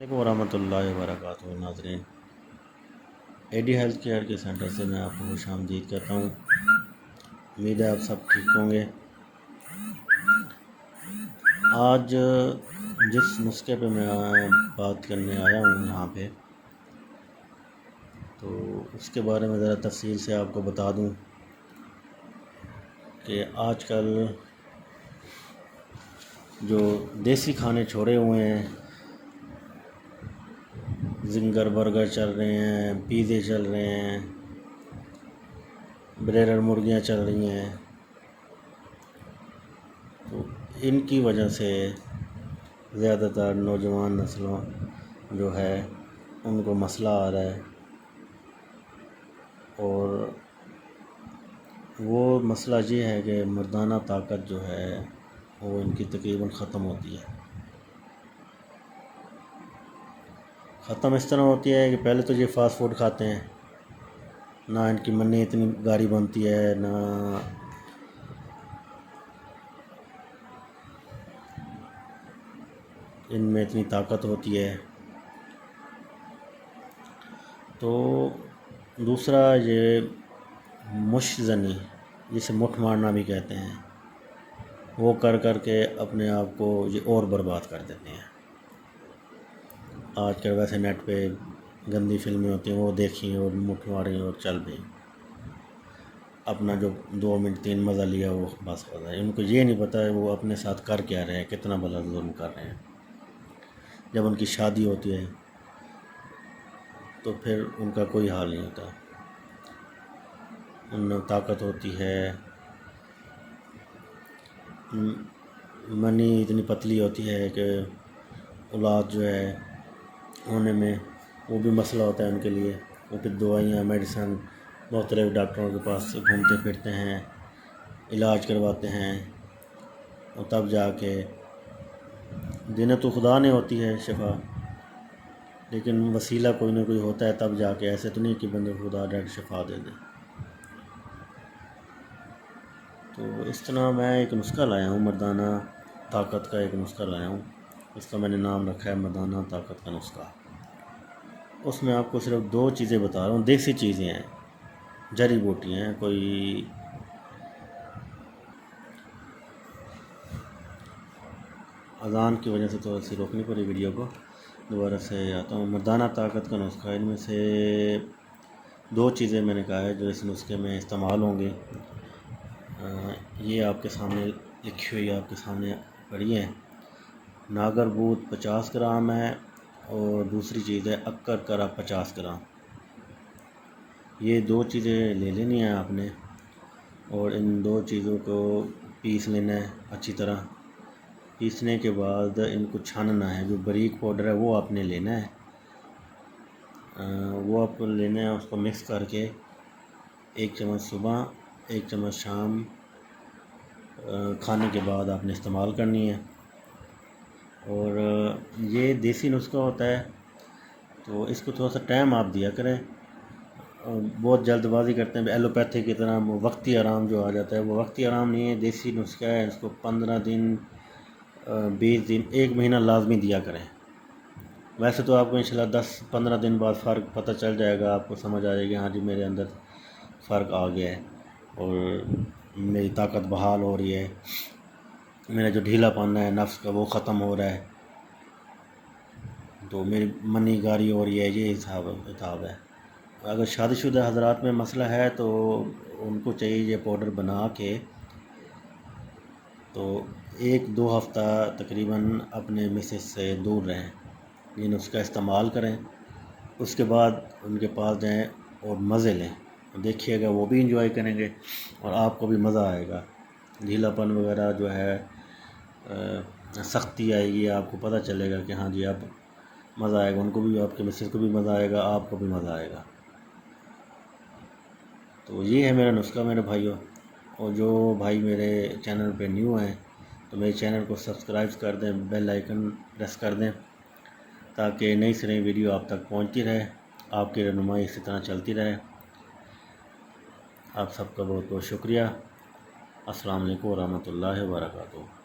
السلام علیکم ورحمۃ اللہ وبرکاتہ ناظرین، اے ڈی ہیلتھ کیئر کے سینٹر سے میں آپ کو خوش آمدید کرتا ہوں۔ امید ہے آپ سب ٹھیک ہوں گے۔ آج جس نسخے پہ میں بات کرنے آیا ہوں یہاں پہ، تو اس کے بارے میں ذرا تفصیل سے آپ کو بتا دوں کہ آج کل جو دیسی کھانے چھوڑے ہوئے ہیں، زنگر برگر چل رہے ہیں، پیزے چل رہے ہیں، بریلر مرغیاں چل رہی ہیں، تو ان کی وجہ سے زیادہ تر نوجوان نسلوں جو ہے ان کو مسئلہ آ رہا ہے، اور وہ مسئلہ یہ ہے کہ مردانہ طاقت جو ہے وہ ان کی تقریباً ختم ہوتی ہے۔ ختم اس طرح ہوتی ہے کہ پہلے تو یہ فاسٹ فوڈ کھاتے ہیں، نہ ان کی منی اتنی گاری بنتی ہے، نہ ان میں اتنی طاقت ہوتی ہے۔ تو دوسرا یہ مش زنی، جسے مٹھ مارنا بھی کہتے ہیں، وہ کر کر کے اپنے آپ کو یہ اور برباد کر دیتے ہیں۔ آج کل ویسے نیٹ پہ گندی فلمیں ہوتی ہیں، وہ دیکھیں اور مٹھ ماریں اور چل پئیں، اپنا جو 2 منٹ 3 مزہ لیا وہ بس ہو جائے۔ ان کو یہ نہیں پتہ ہے وہ اپنے ساتھ کر کیا رہے ہیں، کتنا بڑا ظلم کر رہے ہیں۔ جب ان کی شادی ہوتی ہے تو پھر ان کا کوئی حال نہیں ہوتا، ان میں طاقت ہوتی ہے، منی اتنی پتلی ہوتی ہے کہ اولاد جو ہے ہونے میں وہ بھی مسئلہ ہوتا ہے ان کے لیے۔ وہ پھر دوائیاں میڈیسن مختلف ڈاکٹروں کے پاس سے گھومتے پھرتے ہیں، علاج کرواتے ہیں، اور تب جا کے دینے تو خدا نے ہوتی ہے شفا، لیکن وسیلہ کوئی نہ کوئی ہوتا ہے تب جا کے، ایسے تو نہیں کہ بندے خدا ڈائریکٹ شفا دے دے۔ تو اس طرح میں ایک نسخہ لایا ہوں، مردانہ طاقت کا ایک نسخہ لایا ہوں، اس کا میں نے نام رکھا ہے مردانہ طاقت کا نسخہ۔ اس میں آپ کو صرف 2 چیزیں بتا رہا ہوں، دیسی چیزیں ہیں، جڑی بوٹیاں ہیں۔ کوئی اذان کی وجہ سے تو ایسی روکنی پڑی ویڈیو کو، دوبارہ سے آتا ہوں۔ مردانہ طاقت کا نسخہ، ان میں سے 2 چیزیں میں نے کہا ہے جو اس نسخے میں استعمال ہوں گے۔ یہ آپ کے سامنے لکھی ہوئی، آپ کے سامنے پڑھی ہے۔ ناگر بوت 50 گرام ہے، اور دوسری چیز ہے اکر کرا 50 گرام۔ یہ 2 چیزیں لے لینی ہیں آپ نے، اور ان 2 چیزوں کو پیس لینا ہے اچھی طرح۔ پیسنے کے بعد ان کو چھاننا ہے، جو باریک پاؤڈر ہے وہ آپ نے لینا ہے، وہ آپ کو لینا ہے، اس کو مکس کر کے 1 چمچ صبح 1 چمچ شام کھانے کے بعد آپ نے استعمال کرنی ہے۔ اور یہ دیسی نسخہ ہوتا ہے، تو اس کو تھوڑا سا ٹائم آپ دیا کریں۔ بہت جلد بازی کرتے ہیں ایلوپیتھی کی طرح، وقتی آرام جو آ جاتا ہے، وہ وقتی آرام نہیں ہے، دیسی نسخہ ہے۔ اس کو 15 دن 20 دن 1 مہینہ لازمی دیا کریں۔ ویسے تو آپ کو انشاءاللہ 10-15 دن بعد فرق پتہ چل جائے گا، آپ کو سمجھ آ جائے گی ہاں جی میرے اندر فرق آ گیا ہے، اور میری طاقت بحال ہو رہی ہے، میرا جو ڈھیلا پن ہے نفس کا وہ ختم ہو رہا ہے، تو میری منی گاری ہو رہی ہے۔ یہ حساب ہے۔ اگر شادی شدہ حضرات میں مسئلہ ہے تو ان کو چاہیے یہ پاؤڈر بنا کے تو 1-2 ہفتہ تقریباً اپنے مسز سے دور رہیں، یہ نسخہ استعمال کریں، اس کے بعد ان کے پاس جائیں اور مزے لیں، دیکھیے گا وہ بھی انجوائے کریں گے اور آپ کو بھی مزہ آئے گا۔ ڈھیلا پن وغیرہ جو ہے، سختی آئے گی، آپ کو پتہ چلے گا کہ ہاں جی اب مزہ آئے گا، ان کو بھی، آپ کے مسز کو بھی مزہ آئے گا، آپ کو بھی مزہ آئے گا۔ تو یہ ہے میرا نسخہ میرے بھائیوں، اور جو بھائی میرے چینل پہ نیو ہیں تو میرے چینل کو سبسکرائب کر دیں، بیل آئیکن پریس کر دیں، تاکہ نئی سے نئی ویڈیو آپ تک پہنچتی رہے، آپ کی رہنمائی اسی طرح چلتی رہے۔ آپ سب کا بہت بہت شکریہ۔ السلام علیکم ورحمۃ اللہ وبرکاتہ۔